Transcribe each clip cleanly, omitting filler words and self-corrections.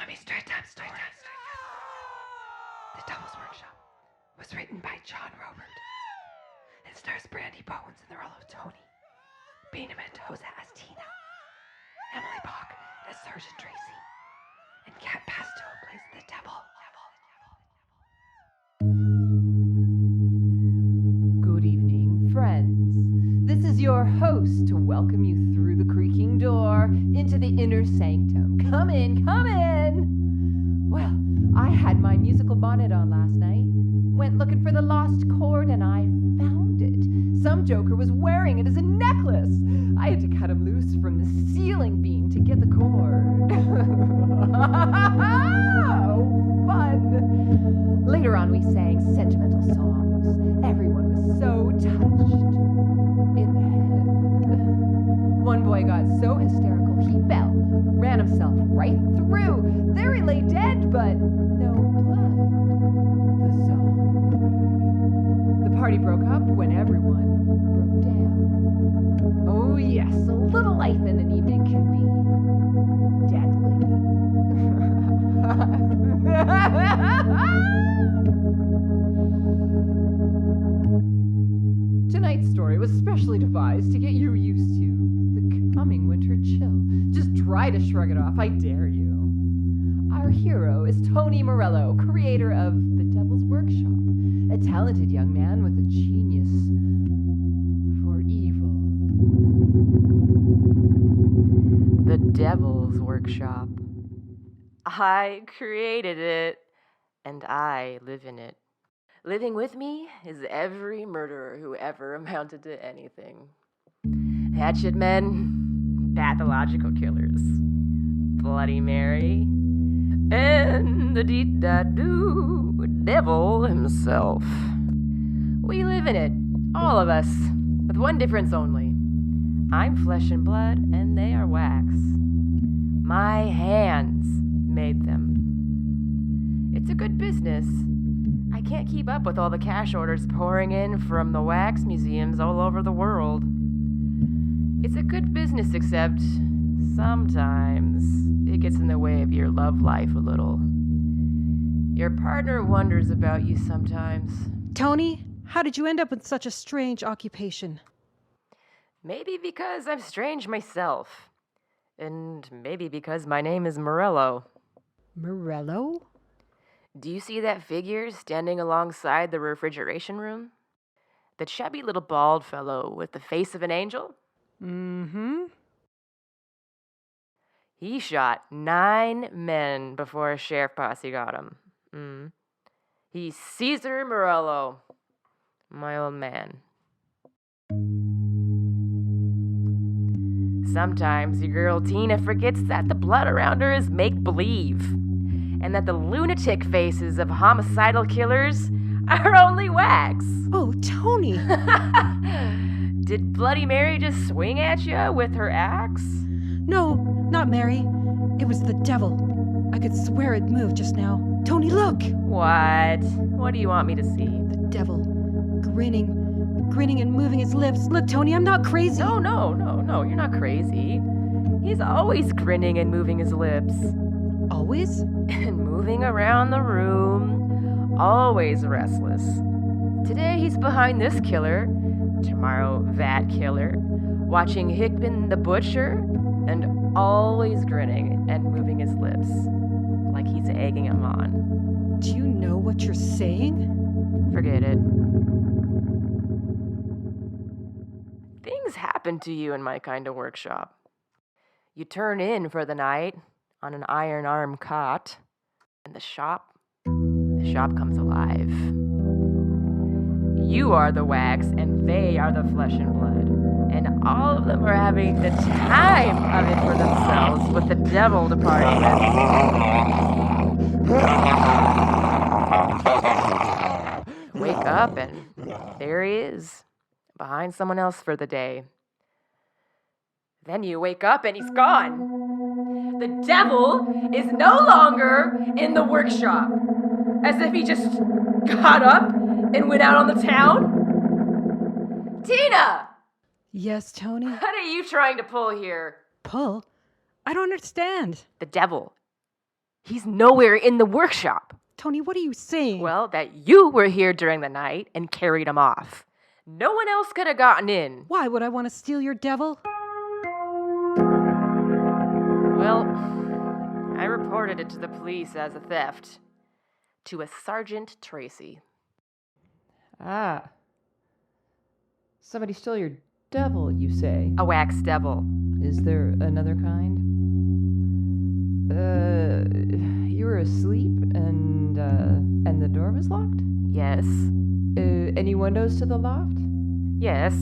Story. The Devil's Workshop was written by John Roeburt and stars Brandy Bones in the role of Tony, Bina Mendozza as Tina, Emily Bach as Sergeant Tracy, and Kat Bastow plays the Devil. Good evening, friends. This is your host to welcome you through the creaking door into the Inner Sanctum. Come in, come in! Well, I had my musical bonnet on last night, went looking for the lost cord, and I found it. Some joker was wearing it as a necklace. I had to cut him loose from the ceiling beam to get the cord. Oh, fun! Later on, we sang sentimental songs. Everyone was so touched in the head. One boy got so hysterical he fell, ran himself right through. There he lay dead, but no blood. The zombie. The party broke up when everyone broke down. Oh yes, a little life in an evening can be deadly. Tonight's story was specially devised to get you used to the coming winter chill. Just try to shrug it off, I dare you. Our hero is Tony Morello, creator of The Devil's Workshop, a talented young man with a genius for evil. The Devil's Workshop. I created it, and I live in it. Living with me is every murderer who ever amounted to anything. Hatchet men, pathological killers, Bloody Mary, and the dee-da-doo devil himself. We live in it, all of us, with one difference only. I'm flesh and blood, and they are wax. My hands made them. It's a good business. I can't keep up with all the cash orders pouring in from the wax museums all over the world. It's a good business, except sometimes it gets in the way of your love life a little. Your partner wonders about you sometimes. Tony, how did you end up with such a strange occupation? Maybe because I'm strange myself. And maybe because my name is Morello. Morello? Do you see that figure standing alongside the refrigeration room? The chubby little bald fellow with the face of an angel? Mm-hmm. He shot 9 men before a sheriff posse got him. He's Caesar Morello, my old man. Sometimes your girl Tina forgets that the blood around her is make-believe, and that the lunatic faces of homicidal killers are only wax. Oh, Tony! Did Bloody Mary just swing at you with her axe? No, not Mary. It was the devil. I could swear it moved just now. Tony, look! What? What do you want me to see? The devil, grinning and moving his lips. Look, Tony, I'm not crazy. No, you're not crazy. He's always grinning and moving his lips. Always? And moving around the room, always restless. Today he's behind this killer, tomorrow that killer, watching Hickman the butcher, and always grinning and moving his lips, like he's egging him on. Do you know what you're saying? Forget it. Things happen to you in my kind of workshop. You turn in for the night on an iron arm cot, and the shop comes alive. You are the wax, and they are the flesh and blood, and all of them are having the time of it for themselves with the devil to party with. Wake up, and there he is, behind someone else for the day. Then you wake up, and he's gone. The devil is no longer in the workshop, as if he just got up and went out on the town. Tina! Yes, Tony? What are you trying to pull here? Pull? I don't understand. The devil. He's nowhere in the workshop. Tony, what are you saying? Well, that you were here during the night and carried him off. No one else could have gotten in. Why would I want to steal your devil? Well, I reported it to the police as a theft. To a Sergeant Tracy. Ah. Somebody stole your devil, you say? A wax devil. Is there another kind? You were asleep and the door was locked? Yes. Any windows to the loft? Yes.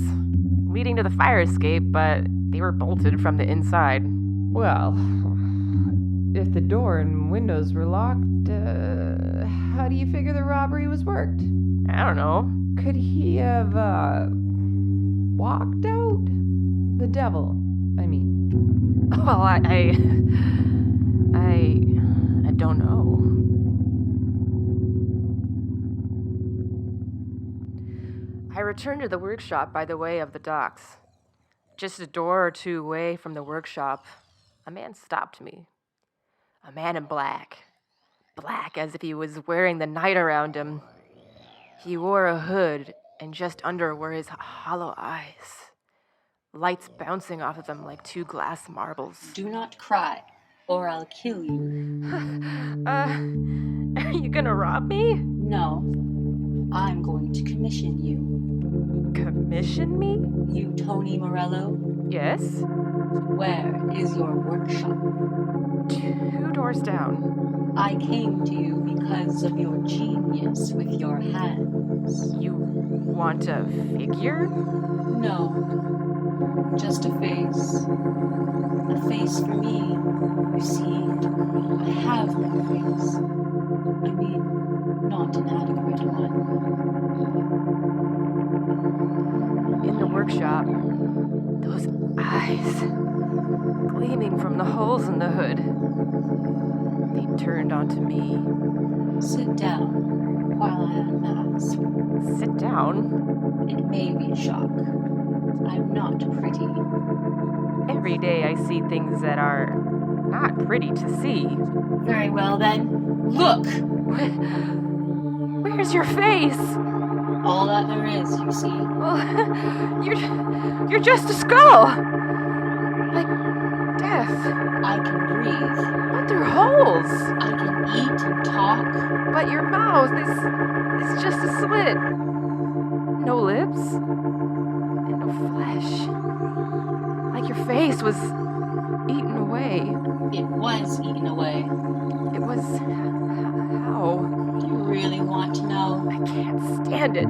Leading to the fire escape, but they were bolted from the inside. Well, if the door and windows were locked, how do you figure the robbery was worked? I don't know. Could he have, walked out? The devil, I mean. Well, I don't know. I returned to the workshop by the way of the docks. Just a door or two away from the workshop, a man stopped me. A man in black. Black as if he was wearing the night around him. He wore a hood, and just under were his hollow eyes. Lights bouncing off of them like two glass marbles. Do not cry, or I'll kill you. Are you gonna rob me? No, I'm going to commission you. Commission me? You, Tony Morello, Yes? where is your workshop? 2 doors down. I came to you because of your genius with your hands. You want a figure? No, just a face. A face for me. You see, I have no face. I mean, not an adequate one. In the workshop, those eyes gleaming from the holes in the hood. They turned onto me. Sit down while I unmask. Sit down. It may be a shock. I'm not pretty. Every day I see things that are not pretty to see. Very well then, look! Where's your face? All that there is, you see. Well, you're just a skull. Like death. I can breathe. But they're holes. I can eat and talk. But your mouth is just a slit. No lips. And no flesh. Like your face was eaten away. It was eaten away. It was... how? Do you really want to know? I can't stand it.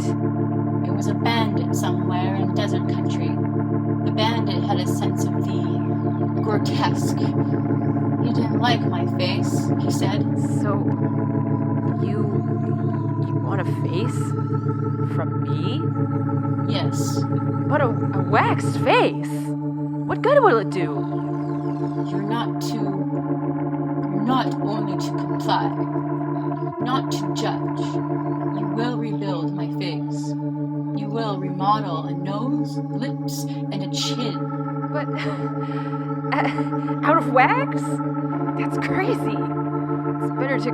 It was a bandit somewhere in desert country. The bandit had a sense of the grotesque. He didn't like my face, he said. So, you want a face? From me? Yes, But a waxed face? What good will it do? you're not only to comply, not to judge. You will rebuild my face. You will remodel a nose, lips, and a chin. But, out of wax? That's crazy. It's better to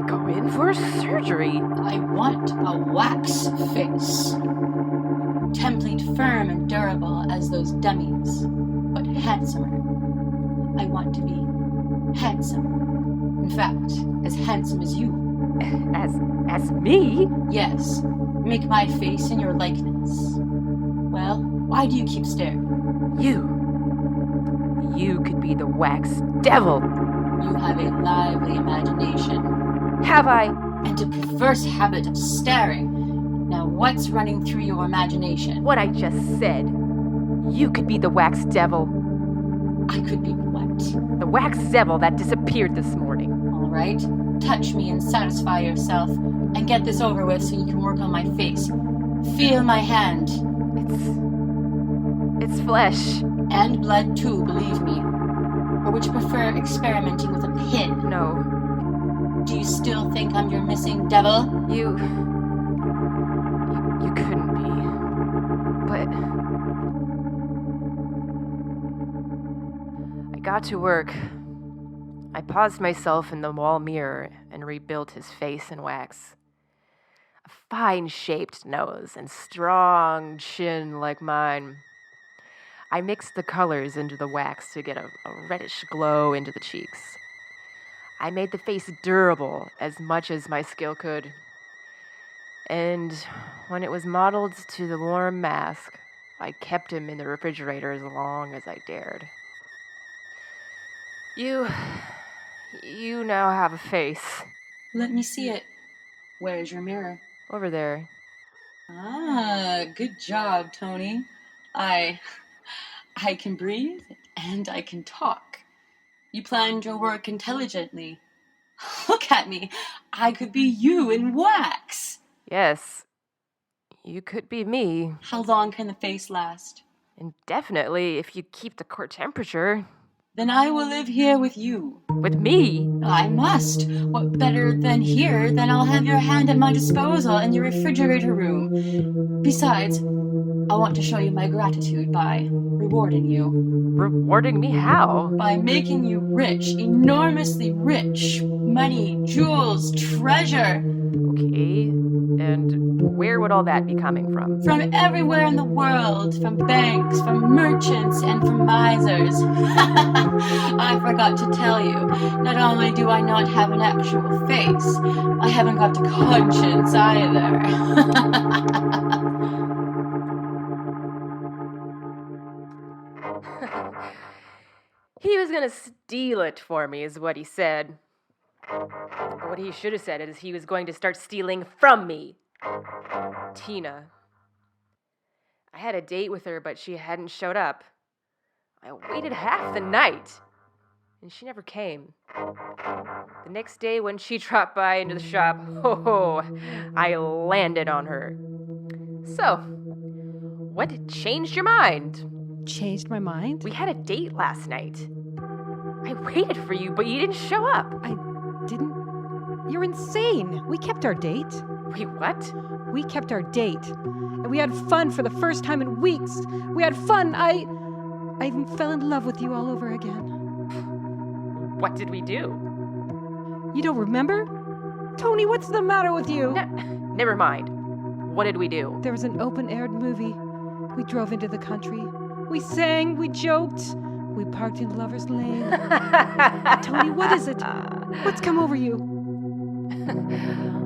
go in for surgery. I want a wax face. Template firm and durable as those dummies, but handsomer. I want to be handsome. In fact, as handsome as you. As me? Yes, make my face in your likeness. Well, why do you keep staring? You could be the wax devil. You have a lively imagination. Have I? And a perverse habit of staring. Now what's running through your imagination? What I just said. You could be the wax devil. I could be what? The wax devil that disappeared this morning. All right, touch me and satisfy yourself, and get this over with so you can work on my face. Feel my hand. It's flesh. And blood too, believe me. Or would you prefer experimenting with a pin? No. Do you still think I'm your missing devil? You couldn't be. But I got to work. I paused myself in the wall mirror and rebuilt his face in wax. A fine-shaped nose and strong chin like mine. I mixed the colors into the wax to get a reddish glow into the cheeks. I made the face durable as much as my skill could. And when it was modeled to the warm mask, I kept him in the refrigerator as long as I dared. You now have a face. Let me see it. Where's your mirror? Over there. Ah, good job, Tony. I can breathe and I can talk. You planned your work intelligently. Look at me. I could be you in wax. Yes, you could be me. How long can the face last? Indefinitely, if you keep the core temperature. Then I will live here with you. With me? I must. What better than here than I'll have your hand at my disposal in your refrigerator room. Besides, I want to show you my gratitude by rewarding you. Rewarding me how? By making you rich, enormously rich. Money, jewels, treasure. Okay, and where would all that be coming from? From everywhere in the world, from banks, from merchants, and from misers. I forgot to tell you, not only do I not have an actual face, I haven't got a conscience either. He was gonna steal it for me, is what he said. What he should have said is he was going to start stealing from me. Tina. I had a date with her, but she hadn't showed up. I waited half the night, and she never came. The next day when she dropped by into the shop, I landed on her. So, what changed your mind? Changed my mind? We had a date last night. I waited for you, but you didn't show up. I didn't? You're insane. We kept our date. Wait, what? We kept our date. And we had fun for the first time in weeks. We had fun. I even fell in love with you all over again. What did we do? You don't remember? Tony, what's the matter with you? Never mind. What did we do? There was an open-aired movie. We drove into the country. We sang, we joked. We parked in Lover's Lane. Tony, what is it? What's come over you?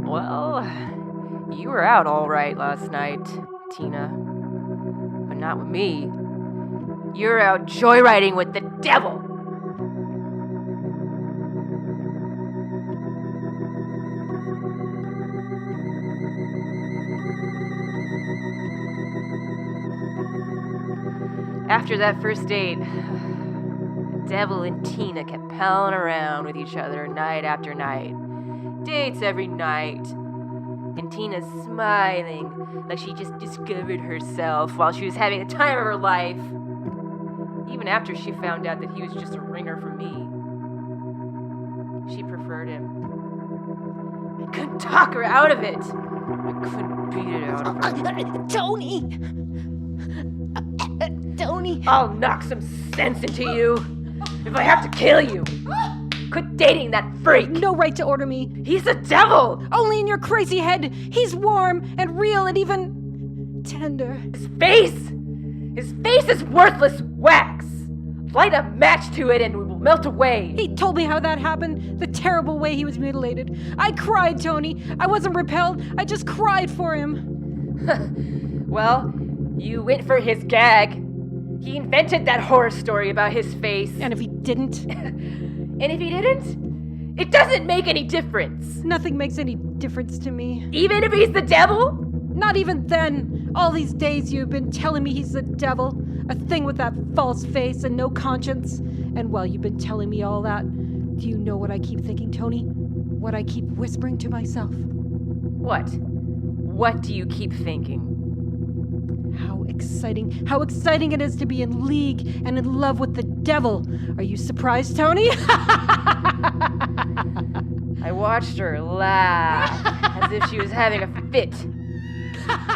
Well, you were out all right last night, Tina. But not with me. You're out joyriding with the devil. After that first date, the devil and Tina kept palling around with each other night after night. Dates every night. And Tina's smiling like she just discovered herself while she was having the time of her life. Even after she found out that he was just a ringer for me. She preferred him. I couldn't talk her out of it. I couldn't beat it out of her. Tony! Tony! I'll knock some sense into you if I have to kill you. Quit dating that freak. No right to order me. He's the devil. Only in your crazy head. He's warm and real and even tender. His face is worthless wax. Light a match to it and it will melt away. He told me how that happened, the terrible way he was mutilated. I cried, Tony. I wasn't repelled. I just cried for him. Well, you went for his gag. He invented that horror story about his face. And if he didn't? And if he didn't? It doesn't make any difference. Nothing makes any difference to me. Even if he's the devil? Not even then. All these days you've been telling me he's the devil. A thing with that false face and no conscience. And while you've been telling me all that, do you know what I keep thinking, Tony? What I keep whispering to myself? What? What do you keep thinking? How exciting it is to be in league and in love with the devil. Are you surprised, Tony? I watched her laugh as if she was having a fit,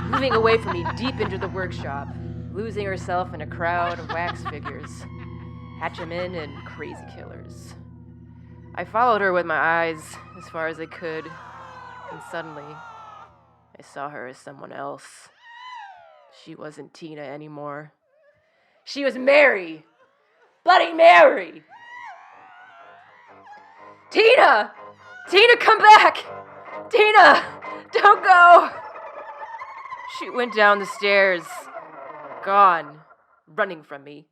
moving away from me deep into the workshop, losing herself in a crowd of wax figures, hatchamen and crazy killers. I followed her with my eyes as far as I could, and suddenly I saw her as someone else. She wasn't Tina anymore. She was Mary! Bloody Mary! Tina! Tina, come back! Tina! Don't go! She went down the stairs, gone, running from me.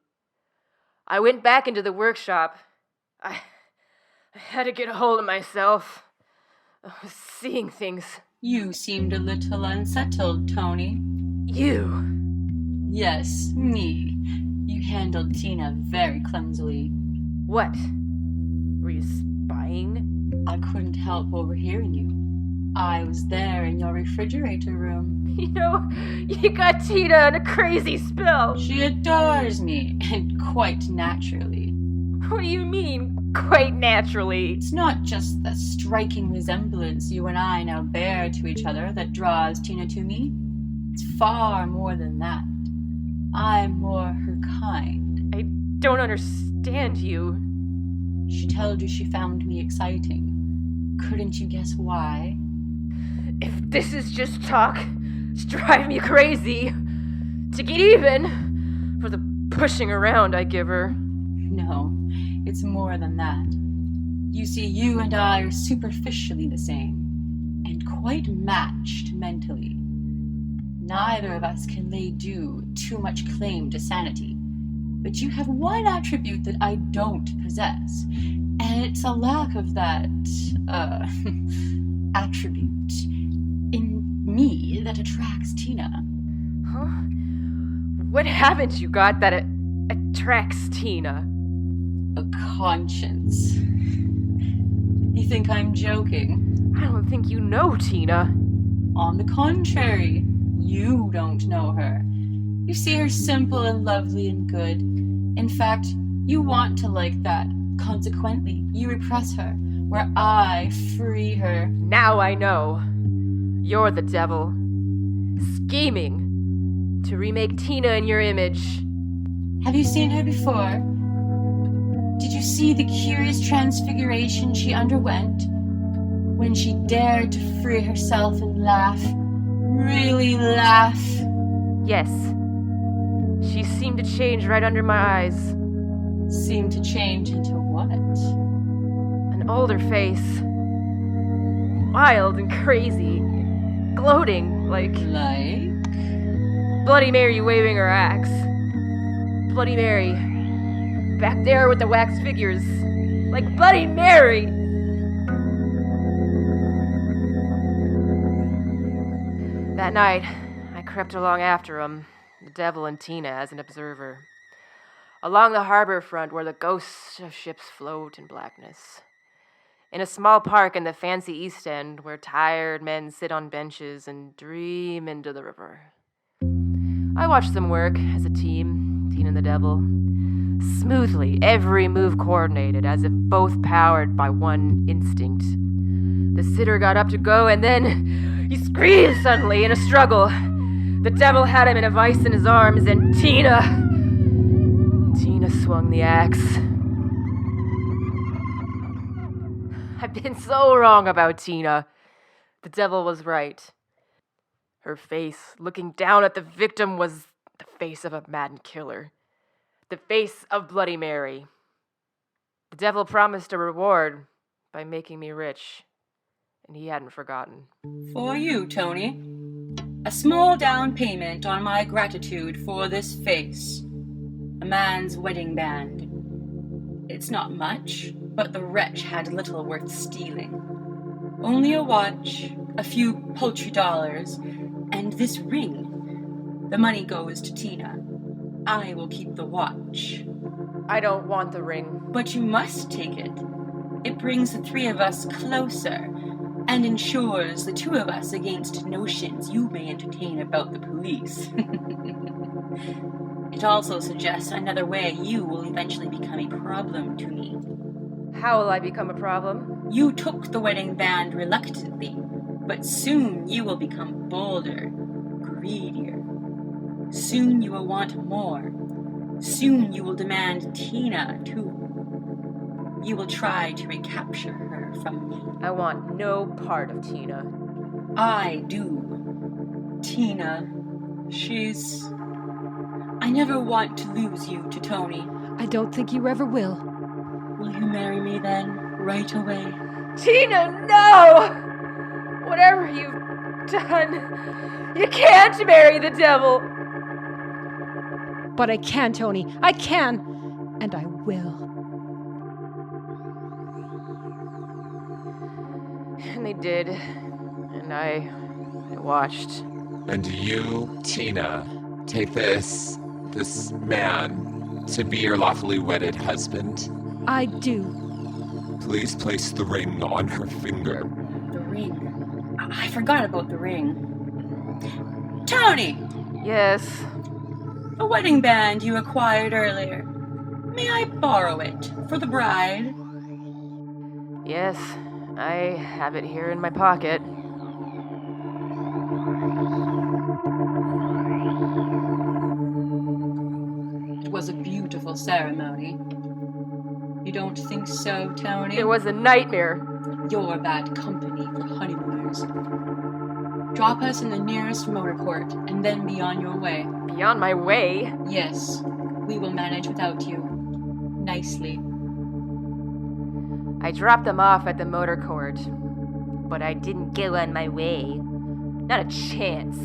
I went back into the workshop. I had to get a hold of myself. I was seeing things. You seemed a little unsettled, Tony. You. Yes, me. You handled Tina very clumsily. What? Were you spying? I couldn't help overhearing you. I was there in your refrigerator room. You know, you got Tina in a crazy spell. She adores me, and quite naturally. What do you mean, quite naturally? It's not just the striking resemblance you and I now bear to each other that draws Tina to me. It's far more than that. I'm more her kind. I don't understand you. She told you she found me exciting. Couldn't you guess why? If this is just talk to drive me crazy, to get even for the pushing around I give her. No, it's more than that. You see, you and I are superficially the same, and quite matched mentally. Neither of us can lay due too much claim to sanity, but you have one attribute that I don't possess, and it's a lack of that, attribute in me that attracts Tina. Huh? What haven't you got that attracts Tina? A conscience. You think I'm joking? I don't think you know Tina. On the contrary, you don't know her. You see her simple and lovely and good. In fact, you want to like that. Consequently, you repress her, where I free her. Now I know. You're the devil. Scheming to remake Tina in your image. Have you seen her before? Did you see the curious transfiguration she underwent when she dared to free herself and laugh? Really laugh? Yes. She seemed to change right under my eyes. Seemed to change into what? An older face. Wild and crazy. Gloating like Bloody Mary waving her axe. Bloody Mary. Back there with the wax figures. Like Bloody Mary! That night, I crept along after him, the devil and Tina as an observer. Along the harbor front where the ghosts of ships float in blackness. In a small park in the fancy East End where tired men sit on benches and dream into the river. I watched them work as a team, Tina and the devil. Smoothly, every move coordinated, as if both powered by one instinct. The sitter got up to go, and then he screamed suddenly in a struggle. The devil had him in a vice in his arms, and Tina swung the axe. I've been so wrong about Tina. The devil was right. Her face, looking down at the victim, was the face of a maddened killer. The face of Bloody Mary. The devil promised a reward by making me rich, and he hadn't forgotten. For you, Tony. A small down payment on my gratitude for this face. A man's wedding band. It's not much, but the wretch had little worth stealing. Only a watch, a few paltry dollars, and this ring. The money goes to Tina. I will keep the watch. I don't want the ring. But you must take it. It brings the three of us closer, and ensures the two of us against notions you may entertain about the police. It also suggests another way you will eventually become a problem to me. How will I become a problem? You took the wedding band reluctantly, but soon you will become bolder, greedier. Soon you will want more. Soon you will demand Tina, too. you will try to recapture her from me. I want no part of Tina. I do. Tina, I never want to lose you to Tony. I don't think you ever will. Will you marry me then, right away? Tina, no! Whatever you've done, you can't marry the devil. But I can, Tony. I can. And I will. And they did. And I watched. And do you, Tina, take this man to be your lawfully wedded husband? I do. Please place the ring on her finger. The ring. I forgot about the ring. Tony! Yes. A wedding band you acquired earlier. May I borrow it for the bride? Yes. I have it here in my pocket. It was a beautiful ceremony. You don't think so, Tony? It was a nightmare. You're bad company for honeymooners. Drop us in the nearest motor court and then be on your way. Be on my way? Yes, we will manage without you. Nicely. I dropped them off at the motor court, but I didn't go on my way. Not a chance.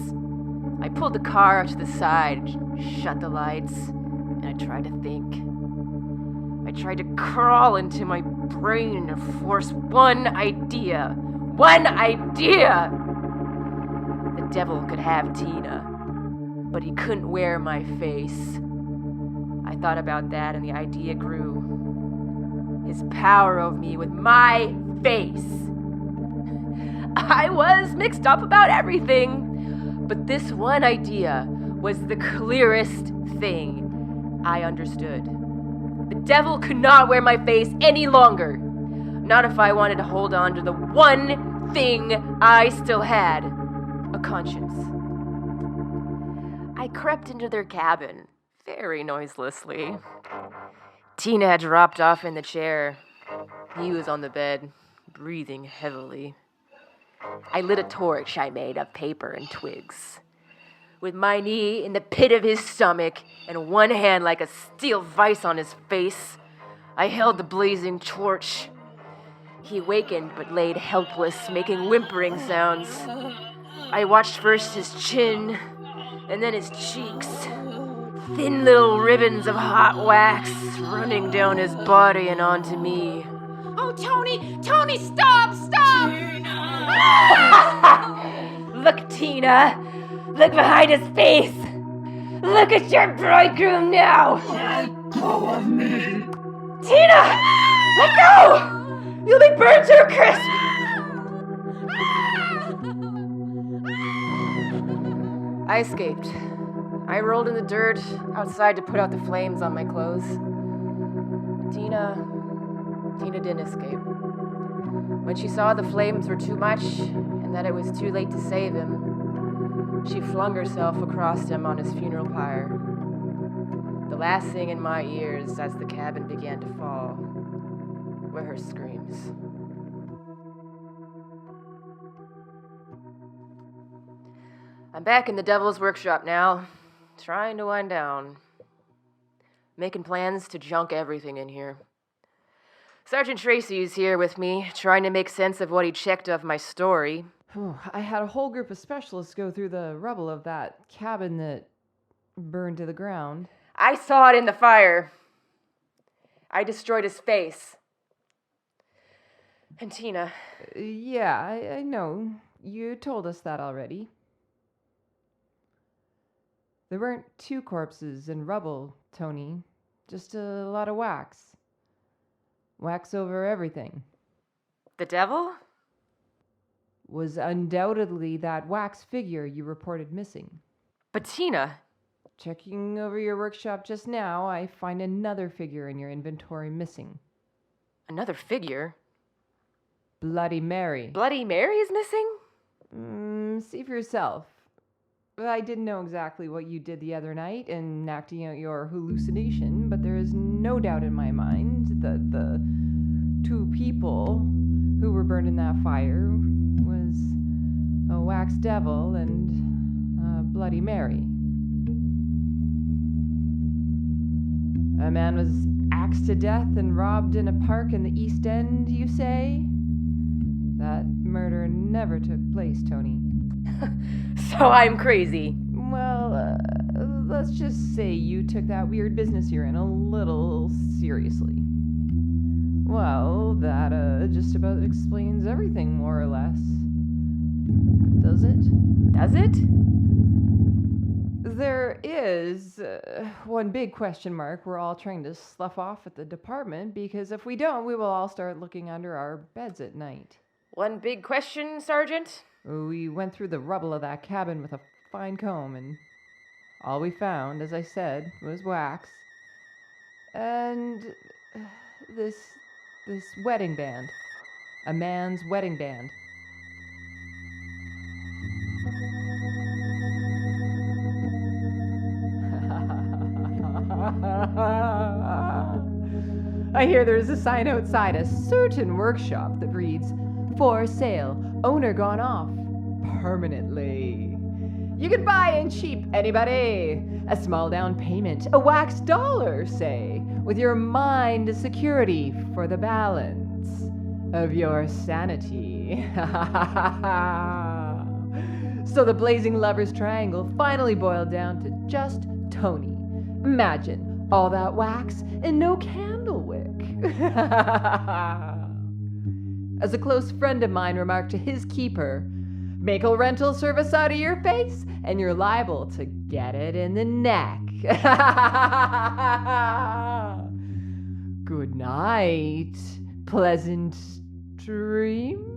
I pulled the car to the side, shut the lights, and I tried to think. I tried to crawl into my brain and force one idea. One idea! The devil could have Tina, but he couldn't wear my face. I thought about that and the idea grew. His power over me with my face. I was mixed up about everything, but this one idea was the clearest thing I understood. The devil could not wear my face any longer. Not if I wanted to hold on to the one thing I still had, a conscience. I crept into their cabin, very noiselessly. Tina had dropped off in the chair. He was on the bed, breathing heavily. I lit a torch I made of paper and twigs. With my knee in the pit of his stomach and one hand like a steel vice on his face, I held the blazing torch. He wakened but laid helpless, making whimpering sounds. I watched first his chin, and then his cheeks. Thin little ribbons of hot wax running down his body and onto me. Oh, Tony! Tony, stop! Stop! Look, Tina! Look behind his face! Look at your bridegroom now! Let go of me! Tina! Let go! You'll be burned to a crisp! I escaped. I rolled in the dirt outside to put out the flames on my clothes. Tina didn't escape. When she saw the flames were too much and that it was too late to save him, she flung herself across him on his funeral pyre. The last thing in my ears as the cabin began to fall were her screams. I'm back in the devil's workshop now, trying to wind down. Making plans to junk everything in here. Sergeant Tracy's here with me, trying to make sense of what he checked of my story. I had a whole group of specialists go through the rubble of that cabin that burned to the ground. I saw it in the fire. I destroyed his face. And Tina. Yeah, I know. You told us that already. There weren't two corpses in rubble, Tony. Just a lot of wax. Wax over everything. The devil? Was undoubtedly that wax figure you reported missing. But Tina. Checking over your workshop just now, I find another figure in your inventory missing. Another figure? Bloody Mary. Bloody Mary is missing? See for yourself. I didn't know exactly what you did the other night in acting out your hallucination, but there is no doubt in my mind that the two people who were burned in that fire was a wax devil and a Bloody Mary. A man was axed to death and robbed in a park in the East End, you say? That murder never took place, Tony. So I'm crazy. Well, let's just say you took that weird business you're in a little seriously. Well, that just about explains everything, more or less. Does it? Does it? There is one big question mark we're all trying to slough off at the department, because if we don't, we will all start looking under our beds at night. One big question, Sergeant? We went through the rubble of that cabin with a fine comb, and all we found, as I said, was wax. And this wedding band. A man's wedding band. I hear there's a sign outside a certain workshop that reads, "For sale, owner gone off, permanently. You can buy in cheap, anybody. A small down payment, a wax dollar, say, with your mind as security for the balance of your sanity." So the blazing lover's triangle finally boiled down to just Tony. Imagine all that wax and no candle wick. As a close friend of mine remarked to his keeper, make a rental service out of your face and you're liable to get it in the neck. Good night. Pleasant dreams.